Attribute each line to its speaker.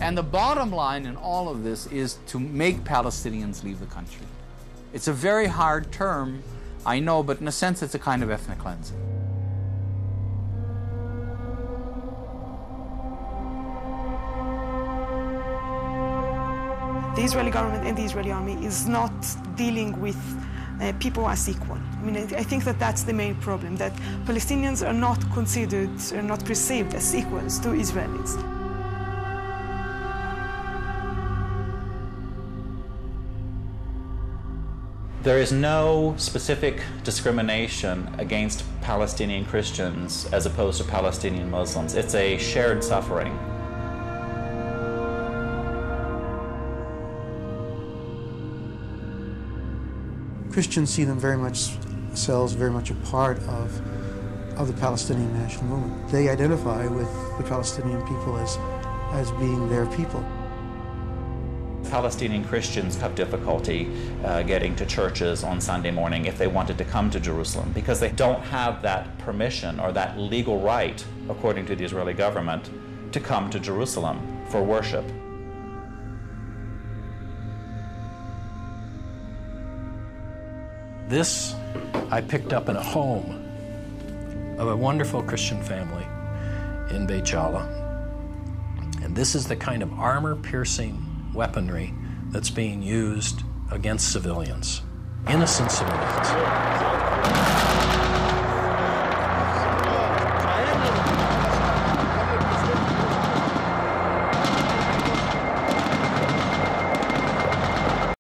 Speaker 1: And the bottom line in all of this is to make Palestinians leave the country. It's a very hard term, I know, but in a sense it's a kind of ethnic cleansing.
Speaker 2: The Israeli government and the Israeli army is not dealing with people as equal. I mean, I think that that's the main problem, that Palestinians are not considered, are not perceived as equals to Israelis.
Speaker 3: There is no specific discrimination against Palestinian Christians as opposed to Palestinian Muslims. It's a shared suffering.
Speaker 4: Christians see themselves very much a part of the Palestinian national movement. They identify with the Palestinian people as being their people.
Speaker 3: Palestinian Christians have difficulty getting to churches on Sunday morning if they wanted to come to Jerusalem because they don't have that permission or that legal right, according to the Israeli government, to come to Jerusalem for worship.
Speaker 5: This I picked up in a home of a wonderful Christian family in Beit Jala. And this is the kind of armor-piercing weaponry that's being used against civilians, innocent civilians.